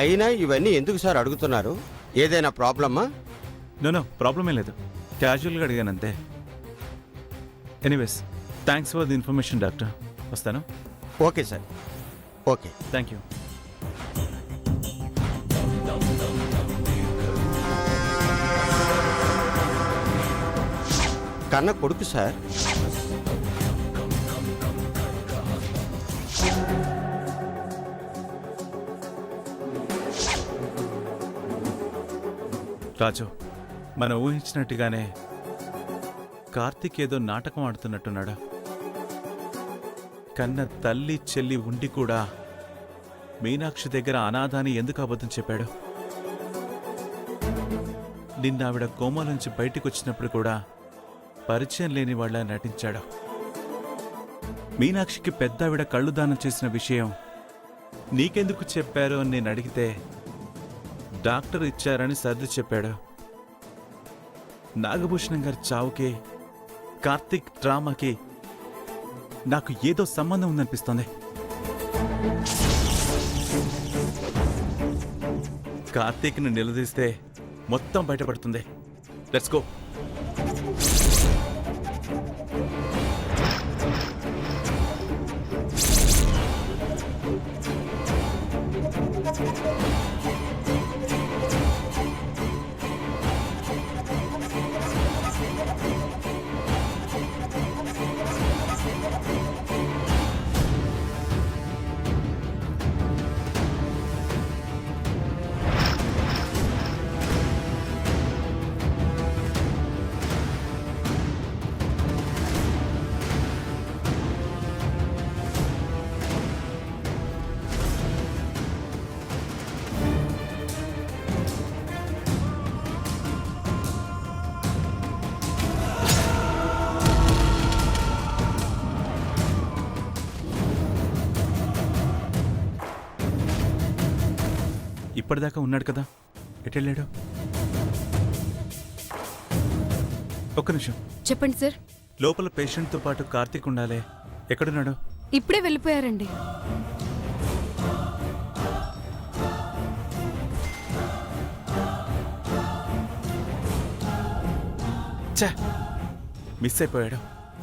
అయినా ఇవన్నీ ఎందుకు సార్ అడుగుతున్నారు? ఏదైనా ప్రాబ్లమా? నో ప్రాబ్లమే లేదు, క్యాజువల్గా అడిగాను అంతే. Anyways thanks for the information doctor. వస్తాను. Okay sir. Okay, thank you. కన్న కొడుకు సార్. రాజు, మనం ఊహించినట్టుగానే కార్తీక్ ఏదో నాటకం ఆడుతున్నట్టున్నాడు. కన్న తల్లి చెల్లి ఉండి కూడా మీనాక్షి దగ్గర అనాథాన్ని ఎందుకు అబద్ధం చెప్పాడు? నిన్న ఆవిడ కోమా నుంచి బయటికి వచ్చినప్పుడు కూడా పరిచయం లేని వాళ్ళ నటించాడు. మీనాక్షికి పెద్దావిడ కళ్ళు దానం చేసిన విషయం నీకెందుకు చెప్పారు అని నేను అడిగితే డాక్టర్ ఇచ్చారని సర్ది చెప్పాడు. నాగభూషణం గారి చావుకి కార్తీక్ డ్రామాకి నాకు ఏదో సంబంధం ఉందనిపిస్తోంది. కార్తీక్ను నిలదీస్తే మొత్తం బయటపడుతుంది. Let's go. ఇప్పటిదాకా ఉన్నాడు కదా, ఎటెళ్ళాడు? ఒక్క నిమిషం. చెప్పండి సార్. లోపల పేషెంట్తో పాటు కార్తీక్ ఉండాలే, ఎక్కడున్నాడు? ఇప్పుడే వెళ్ళిపోయారండి. మిస్ అయిపోయాడు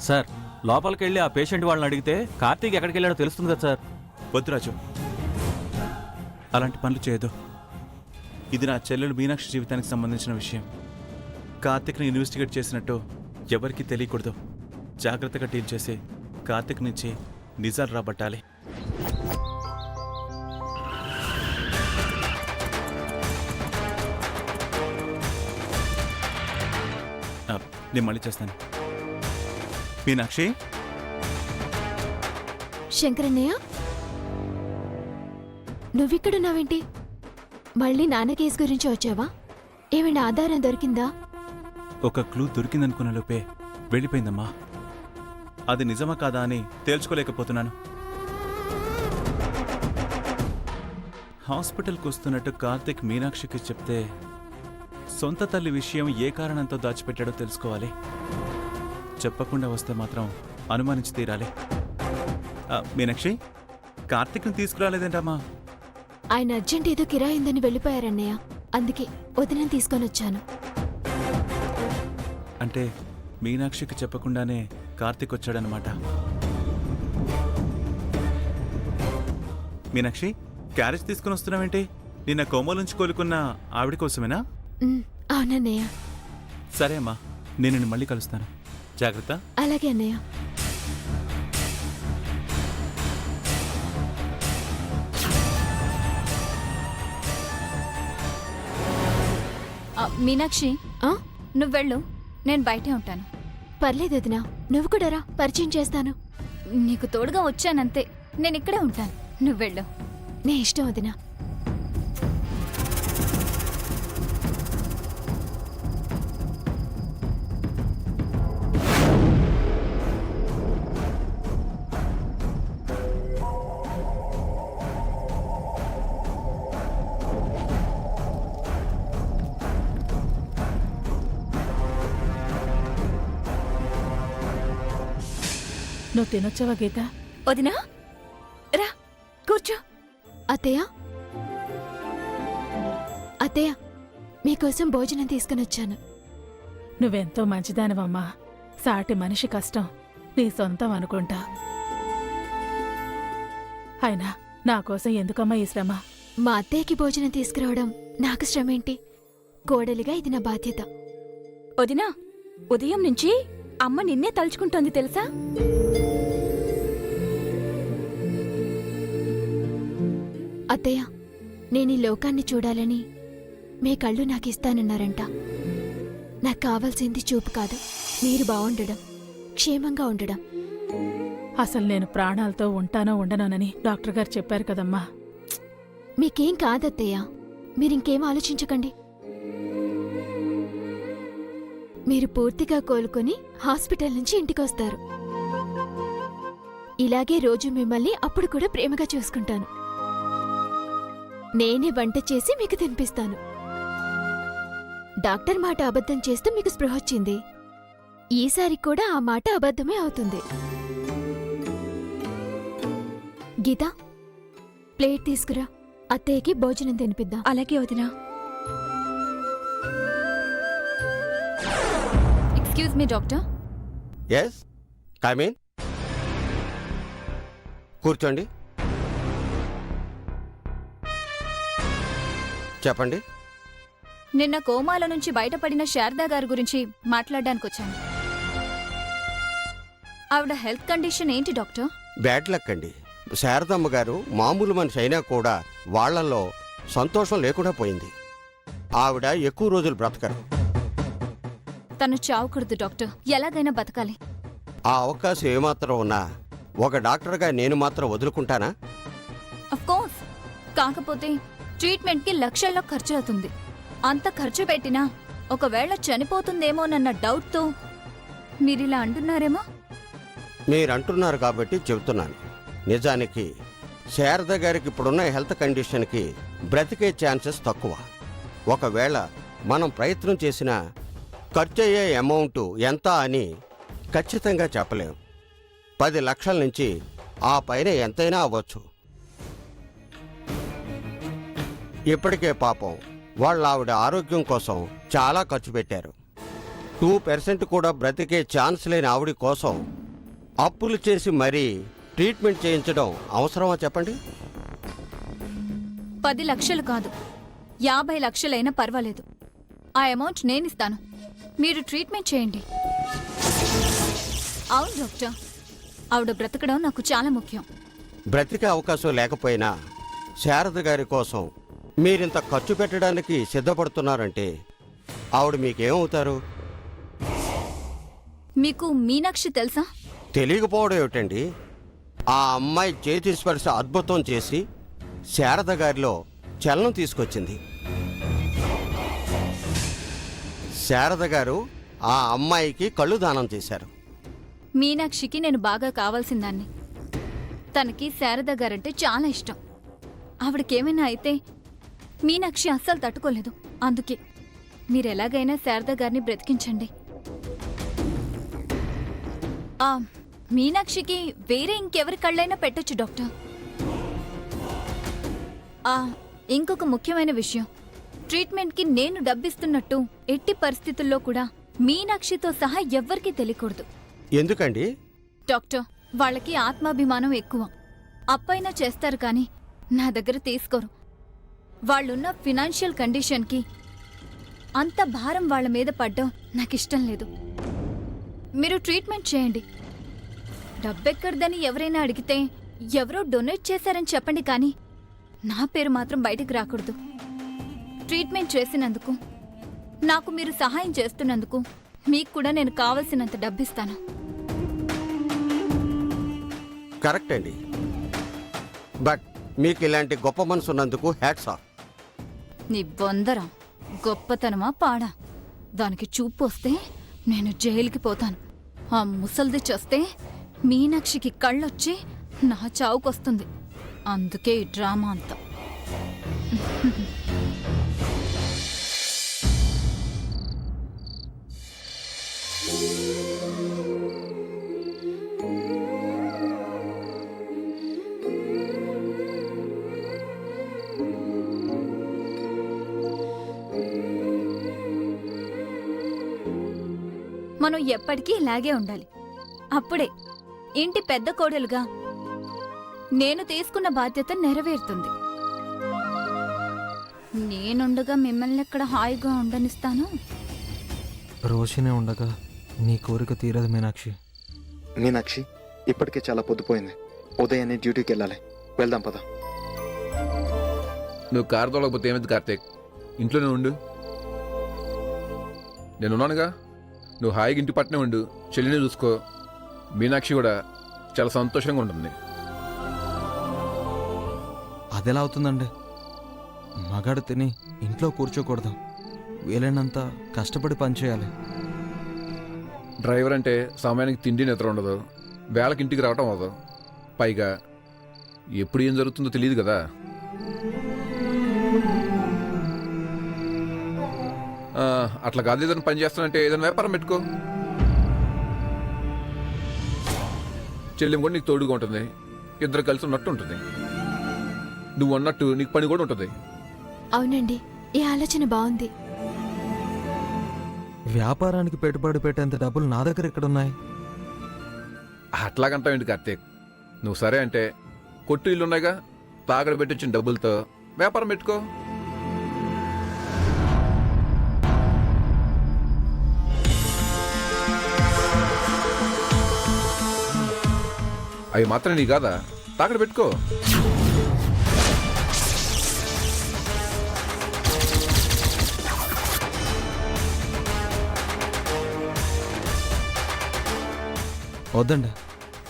సార్. లోపలికి వెళ్ళి ఆ పేషెంట్ వాళ్ళని అడిగితే కార్తీక్ ఎక్కడికి వెళ్ళాడో తెలుస్తుంది కదా సార్. వద్దు రాజు, అలాంటి పనులు చేయదు. ఇది నా చెల్లెలు మీనాక్షి జీవితానికి సంబంధించిన విషయం. కార్తీక్ని ఇన్వెస్టిగేట్ చేసినట్టు ఎవరికీ తెలియకూడదు. జాగ్రత్తగా డీల్ చేసి కార్తీక్ నుంచి నిజాలు రాబట్టాలి. నేను మళ్ళీ చేస్తాను. మీనాక్షి. శంకరన్నయ్య, నువ్విక్కడున్నావేంటి? మళ్ళీ నాన్న కేసు గురించి వచ్చావా? ఏమైనా ఆధారం దొరికిందా? ఒక క్లూ దొరికిందనుకున్న లోపే వెళ్ళిపోయిందమ్మా. అది నిజమా కాదా అని తేల్చుకోలేకపోతున్నాను. హాస్పిటల్కి వస్తున్నట్టు కార్తీక్ మీనాక్షికి చెప్తే సొంత తల్లి విషయం ఏ కారణంతో దాచిపెట్టాడో తెలుసుకోవాలి. చెప్పకుండా వస్తే మాత్రం అనుమానించి తీరాలి. మీనాక్షి, కార్తీక్ని తీసుకురాలేదేంటమ్మా? ఆయన అర్జెంట్ ఏదో కిరాయిందని వెళ్ళిపోయారన్నయ్య. అందుకే వదినని తీసుకొని వచ్చాను. అంటే మీనాక్షికి చెప్పకుండానే కార్తీక్ వచ్చాడనమాట. మీనాక్షి, క్యారేజ్ తీసుకుని వస్తున్నావేంటి? నిన్న కోమల నుంచి కోలుకున్న ఆవిడ కోసమేనా? అవునన్నయ్య. సరే అమ్మా, నేను నిన్ను మళ్ళీ కలుస్తాను. జాగ్రత్త. అలాగే అన్నయ్య. మీనాక్షి, నువ్వు వెళ్ళు, నేను బయటే ఉంటాను. పర్లేదు వదినా, నువ్వు కూడా రా, పరిచయం చేస్తాను. నీకు తోడుగా వచ్చానంతే, నేను ఇక్కడే ఉంటాను. నువ్వు వెళ్ళు. నే ఇష్టం వదినా. నువ్వు తినొచ్చావా గీత? వదినా, రా కూర్చో. అత్తయ్య, అత్తయ్య మీకోసం భోజనం తీసుకుని వచ్చాను. నువ్వెంతో మంచిదానివమ్మా. సాటి మనిషి కష్టం నీ సొంతం అనుకుంటా. అయినా నా కోసం ఎందుకమ్మా ఈ శ్రమ? మా అత్తయ్యకి భోజనం తీసుకురావడం నాకు శ్రమేంటి? కోడలిగా ఇది నా బాధ్యత. వదినా, ఉదయం నుంచి అమ్మ నిన్నే తలుచుకుంటోంది తెలుసా? అత్తయ్య, నేను ఈ లోకాన్ని చూడాలని మీ కళ్ళు నాకిస్తానన్నారంట. నాకు కావాల్సింది చూపు కాదు, మీరు బాగుండడం, క్షేమంగా ఉండడం. అసలు నేను ప్రాణాలతో ఉంటానో ఉండనోనని డాక్టర్ గారు చెప్పారు కదమ్మా. మీకేం కాదత్తయ్య, మీరింకేం ఆలోచించకండి. మీరు పూర్తిగా కోలుకొని హాస్పిటల్ నుంచి ఇంటికొస్తారు. ఇలాగే రోజు మిమ్మల్ని అప్పుడు కూడా ప్రేమగా చూసుకుంటాను. నేనే వంట చేసి మీకు తినిపిస్తాను. డాక్టర్ మాట అబద్ధం చేస్తూ మీకు స్పృహొచ్చింది. ఈసారి కూడా ఆ మాట అబద్ధమే అవుతుంది. గీత, ప్లేట్ తీసుకురా, అత్తయ్యకి భోజనం తినిపిద్దాం. అలాగే వదినా. Excuse me doctor. Yes, come in. కూర్చోండి. చెప్పండి. నిన్న కోమాల నుంచి బయటపడిన శారదా గారి గురించి మాట్లాడడానికి వచ్చాను. ఆవిడ హెల్త్ కండిషన్ ఏంటి డాక్టర్? బ్యాడ్ లక్ అండి. శారదమ్మ గారు మామూలు మనిషి అయినా కూడా వాళ్లలో సంతోషం లేకుండా పోయింది. ఆవిడ ఎక్కువ రోజులు బ్రతకరు. తను చావకూడదు డాక్టర్, ఎలాగైనా బతకాలి. ఆ అవకాశం ఏమాత్రం ఉన్నా ఒక డాక్టర్గా నేను మాత్రం వదులుకుంటానా? Of course. కాకపోతే ట్రీట్మెంట్కి లక్షల్లో ఖర్చు అవుతుంది. అంత ఖర్చు పెట్టినా ఒకవేళ చనిపోతుందేమోనన్న డౌట్తో మీరిలా అంటున్నారేమో. మీరంటున్నారు కాబట్టి చెబుతున్నాను. నిజానికి శారద గారికి ఇప్పుడున్న హెల్త్ కండిషన్కి బ్రతికే ఛాన్సెస్ తక్కువ. ఒకవేళ మనం ప్రయత్నం చేసినా ఖర్చు అయ్యే అమౌంట్ ఎంత అని ఖచ్చితంగా చెప్పలేం. 10 లక్షల నుంచి ఆ పైన ఎంతైనా అవ్వచ్చు. ఇప్పటికే పాపం వాళ్ళ ఆవిడ ఆరోగ్యం కోసం చాలా ఖర్చు పెట్టారు. 2% కూడా బ్రతికే ఛాన్స్ లేని ఆవిడ కోసం అప్పులు చేసి మరీ ట్రీట్మెంట్ చేయించడం అవసరమా చెప్పండి? 10 లక్షలు కాదు, 50 లక్షలైనా పర్వాలేదు. ఆ అమౌంట్ నేనిస్తాను. మీరు ట్రీట్మెంట్ చేయండి. అవును డాక్టర్, ఆవిడ బ్రతకడం నాకు చాలా ముఖ్యం. బ్రతికే అవకాశం లేకపోయినా శారద గారి కోసం మీరింత ఖర్చు పెట్టడానికి సిద్ధపడుతున్నారంటే ఆవిడ మీకేమవుతారు? మీకు మీనాక్షి తెలుసా? తెలియకపోవడం ఏమిటండి? ఆ అమ్మాయి చేతి స్పర్శ అద్భుతం చేసి శారద గారిలో చలనం తీసుకొచ్చింది. శారద గారు ఆ అమ్మాయికి కళ్ళు దానం చేశారు. మీనాక్షికి నేను బాగా కావాల్సిందాన్ని. తనకి శారద గారంటే చాలా ఇష్టం. ఆవిడకేమైనా అయితే మీనాక్షి అస్సలు తట్టుకోలేదు. అందుకే మీరెలాగైనా శారద గారిని బ్రతికించండి. ఆ మీనాక్షికి వేరే ఇంకెవరి కళ్ళైనా పెట్టొచ్చు డాక్టర్. ఇంకొక ముఖ్యమైన విషయం, ట్రీట్మెంట్కి నేను డబ్బిస్తున్నట్టు ఎట్టి పరిస్థితుల్లో కూడా మీనాక్షితో సహా ఎవ్వరికీ తెలియకూడదు. ఎందుకండి? డాక్టర్, వాళ్ళకి ఆత్మాభిమానం ఎక్కువ. అప్పైనా చేస్తారు కానీ నా దగ్గర తీసుకోరు. వాళ్ళున్న ఫినాన్షియల్ కండిషన్కి అంత భారం వాళ్ళ మీద పడ్డం నాకిష్టం లేదు. మీరు ట్రీట్మెంట్ చేయండి. డబ్బెక్కడిదని ఎవరైనా అడిగితే ఎవరో డొనేట్ చేశారని చెప్పండి, కానీ నా పేరు మాత్రం బయటికి రాకూడదు. ట్రీట్మెంట్ చేసినందుకు, నాకు మీరు సహాయం చేస్తున్నందుకు మీకు కూడా నేను కావలసినంత డబ్బిస్తాను. కరెక్ట్ అండి. బట్ మీకు ఇలాంటి గొప్ప మనసు ఉన్నందుకు హ్యాట్స్ ఆఫ్. నీ బొందరా గొప్పతనమా పాడా? దానికి చూపు వస్తే నేను జైలుకి పోతాను. ఆ ముసల్ది చేస్తే మీనాక్షికి కళ్ళొచ్చి నా చావుకొస్తుంది. అందుకే ఈ డ్రామా అంతా. మనం ఎప్పటికీ ఇలాగే ఉండాలి. అప్పుడే ఇంటి పెద్ద కోడలుగా నేను తీసుకున్న బాధ్యత నెరవేరుతుంది. నేనుండగా మిమ్మల్ని ఎక్కడ హాయిగా ఉండనిస్తాను? రోషినే ఉండగా నీ కోరిక తీరదు మీనాక్షి. మీనాక్షి, ఇప్పటికే చాలా పొద్దుపోయింది. ఉదయాన్నే డ్యూటీకి వెళ్ళాలి. వెళ్దాం పద. నువ్వు కారు తోలకపోతే ఏమైంది కార్తీక్? ఇంట్లోనే ఉండు, నేనున్నానుగా. నువ్వు హాయిగా ఇంటి పట్టునే ఉండు, చెల్లిని చూసుకో. మీనాక్షి కూడా చాలా సంతోషంగా ఉంటుంది. అదెలా అవుతుందండి? మగాడు తిని ఇంట్లో కూర్చోకూడదు, వీలైనంత కష్టపడి పనిచేయాలి. డ్రైవర్ అంటే సమయానికి తిండి నిద్ర ఉండదు, వేళకి ఇంటికి రావటం అవ్వదు. పైగా ఎప్పుడు ఏం జరుగుతుందో తెలియదు కదా. అట్లా కాదు, ఏదైనా పని చేస్తానంటే ఏదైనా వ్యాపారం పెట్టుకో. చెల్లెం కూడా నీకు తోడుగా ఉంటుంది, ఇద్దరు కలిసి ఉన్నట్టు ఉంటుంది. నువ్వు అన్నట్టు నీకు పని కూడా ఉంటుంది. అవునండి, ఈ ఆలోచన బాగుంది. వ్యాపారానికి పెట్టుబడి పెట్టేంత డబ్బులు నా దగ్గర ఎక్కడున్నాయి? అట్లాగంటావేంటి కార్తీక్? నువ్వు సరే అంటే కొట్టు ఇల్లు ఉన్నాయిగా, తాగడ పెట్టించిన డబ్బులతో వ్యాపారం పెట్టుకో. అవి మాత్రం నీ కాదా, తాగడ పెట్టుకో. వద్దండి,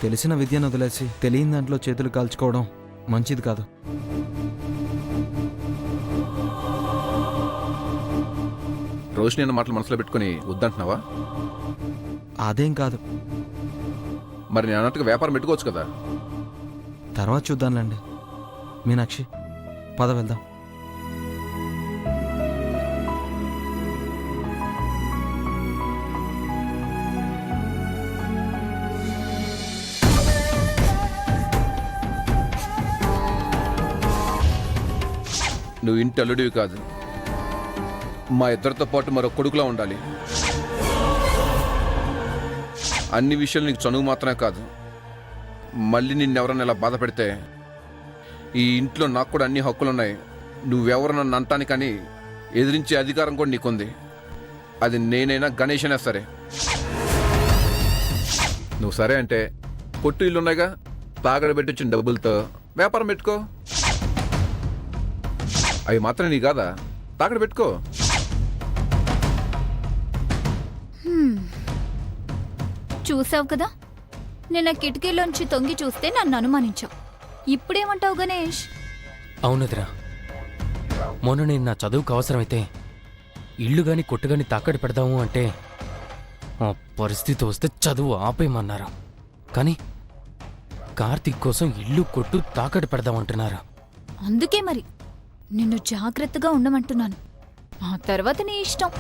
తెలిసిన విద్యను వదిలేసి తెలియని దాంట్లో చేతులు కాల్చుకోవడం మంచిది కాదు. రోషిని అన్న మాటలు మనసులో పెట్టుకుని వద్దంటున్నావా? అదేం కాదు, మరి నేను అన్నట్టుగా వ్యాపారం పెట్టుకోవచ్చు కదా. తర్వాత చూద్దాంలేండి. మీనాక్షి, పద వెళ్దాం. నువ్వు ఇంటి అల్లుడివి కాదు, మా ఇద్దరితో పాటు మరో కొడుకులా ఉండాలి. అన్ని విషయాలు నీకు చనువు మాత్రమే కాదు, మళ్ళీ నిన్నెవరన్నా ఇలా బాధ పెడితే ఈ ఇంట్లో నాకు కూడా అన్ని హక్కులున్నాయి. నువ్వెవరు నన్ను అంటానికని ఎదిరించే అధికారం కూడా నీకుంది. అది నేనైనా గణేష్ అయినా సరే. నువ్వు సరే అంటే కొట్టు ఇల్లున్నాయిగా, తాగడ పెట్టించిన డబ్బులతో వ్యాపారం పెట్టుకో. అవి మాత్రం నీ కాదా, తాగడ పెట్టుకో. చూసావు కదా, నిన్న కిటికీలోంచి తొంగి చూస్తే నన్ను అనుమానించావు. ఇప్పుడేమంటావు గణేష్? అవునదిరా, మొన్న నేను నా చదువుకు అవసరమైతే ఇల్లు గాని కొట్టుగాని తాకట్టు పెడదాము అంటే ఆ పరిస్థితి వస్తే చదువు ఆపేయమన్నారు. కానీ కార్తీక్ కోసం ఇల్లు కొట్టు తాకట్టు పెడదామంటున్నారు. అందుకే మరి నిన్ను జాగ్రత్తగా ఉండమంటున్నాను. ఆ తర్వాత నీ ఇష్టం.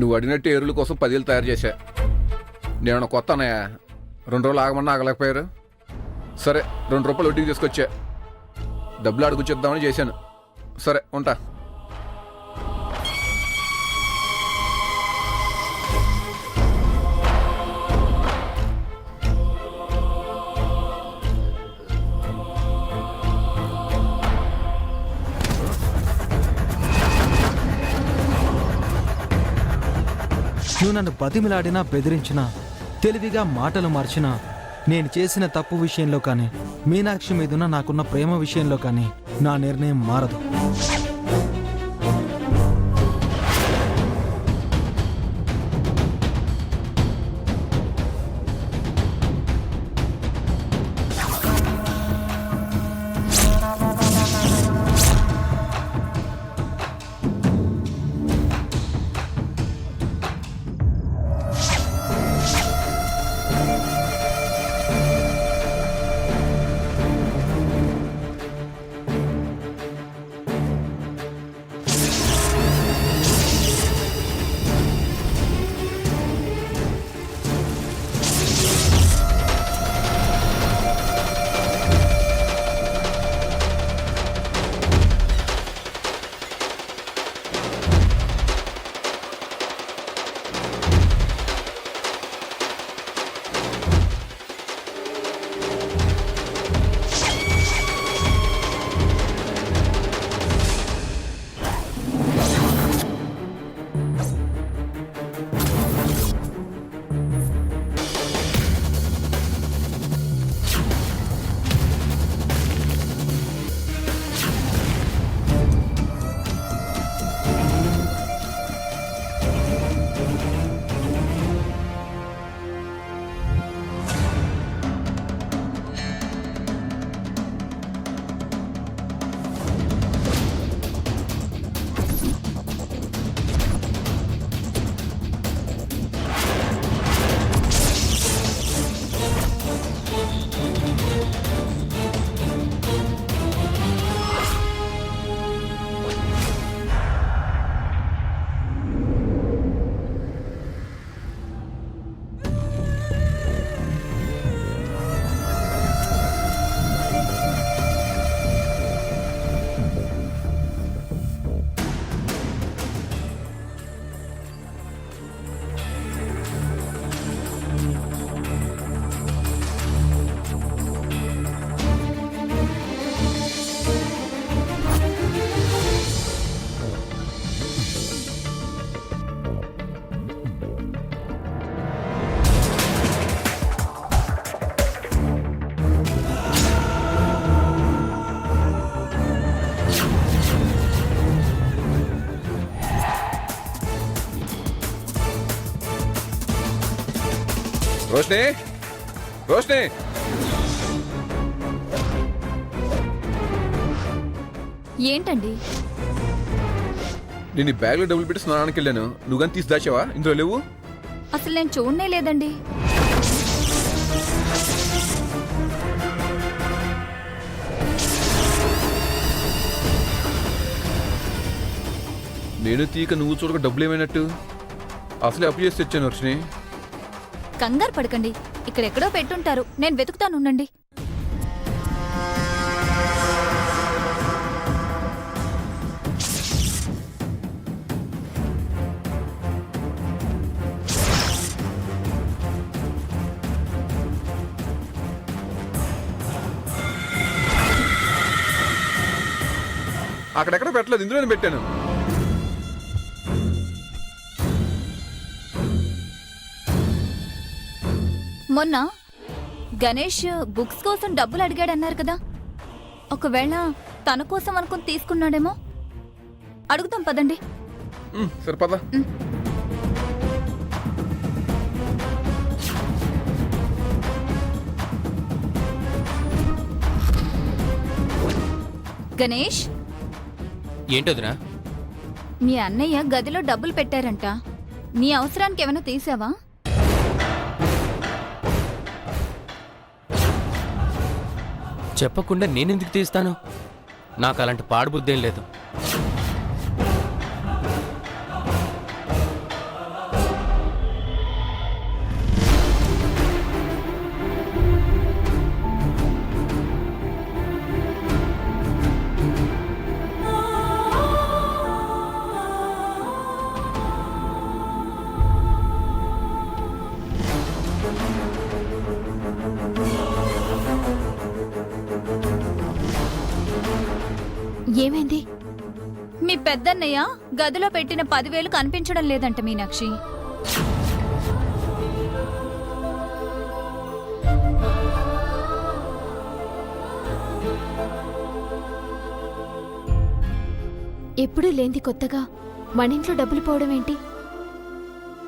నువ్వు అడిగినట్టు ఎరువుల కోసం 10 ఏళ్ళు తయారు చేశా. నేను కొత్త అన్నయ్య, 2 రోజులు ఆగమన్నా ఆగలేకపోయారు. సరే, 2 రూపాయలు వడ్డీకి తీసుకొచ్చా. డబ్బులు అడుగుచేద్దామని చేశాను. సరే, ఉంటా. నువ్వు నన్ను బతిమిలాడినా బెదిరించినా తెలివిగా మాటలు మార్చినా నేను చేసిన తప్పు విషయంలో కానీ మీనాక్షి మీదున్న నాకున్న ప్రేమ విషయంలో కానీ నా నిర్ణయం మారదు. రోష్ని, రోష్ని, ఏంటండి? నేను ఈ బ్యాగ్లో డబ్బులు పెట్టి స్నానానికి వెళ్ళాను. నువ్వు కానీ తీసి దాచావా? ఇందులో లేవు. అసలు నేను చూడనే లేదండి. నేను తీక నువ్వు చూడక డబ్బులు ఏమైనట్టు? అసలే అప్పు చేసి తెచ్చాను రోష్ని. కంగారు పడకండి, ఇక్కడెక్కడో పెట్టుంటారు, నేను వెతుకుతాను, ఉండండి. అక్కడెక్కడ పెట్టలేదు, ఇందులోనే పెట్టాను. మొన్న గణేష్ బుక్స్ కోసం డబ్బులు అడిగాడన్నారు కదా, ఒకవేళ తన కోసం అనుకుని తీసుకున్నాడేమో. అడుగుతాం పదండి. సరిపదా. గణేష్, ఏంటోదినా? మీ అన్నయ్య గదిలో డబ్బులు పెట్టారంట, నీ అవసరానికి ఏమైనా తీసావా? చెప్పకుండా నేనెందుకు తీస్తాను? నాకు అలాంటి పాడుబుద్ధేం లేదు. ఏమైంది? మీ పెద్దన్నయ్య గదిలో పెట్టిన 10,000 కనిపించడం లేదంట మీనాక్షి. ఎప్పుడూ లేంది కొత్తగా మన ఇంట్లో డబ్బులు పోవడం ఏంటి?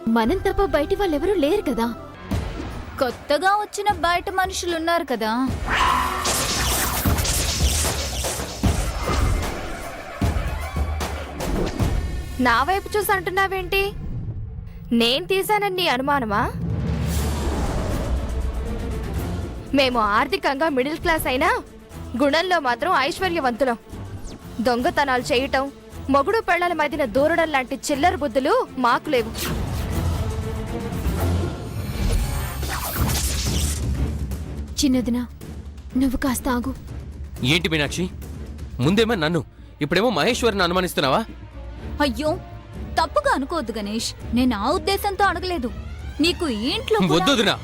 మనం తప్ప బయటి వాళ్ళెవరూ లేరు కదా. కొత్తగా వచ్చిన బయట మనుషులున్నారు కదా. నా వైపు చూసి అంటున్నావేంటి? నేను తీశానని నీ అనుమానమా? మేము ఆర్థికంగా మిడిల్ క్లాస్ అయినా గుణంలో మాత్రం ఐశ్వర్యవంతులం. దొంగతనాలు చేయటం, మొగుడు పెళ్లాల మధ్యన దూరడం లాంటి చిల్లర బుద్ధులు మాకు లేవు. చిన్నదినా, నువ్వు కాస్త ఆగు. ఏంటి మీనాక్షి, ముందేమో నన్ను, ఇప్పుడేమో మహేశ్వరిని అనుమానిస్తున్నావా? అయ్యో, తప్పుగా అనుకోవద్దు గణేష్. నేను ఆ ఉద్దేశంతో అడగలేదు. నీకు ఈ ఇంట్లో కూడా- వద్దొదినా.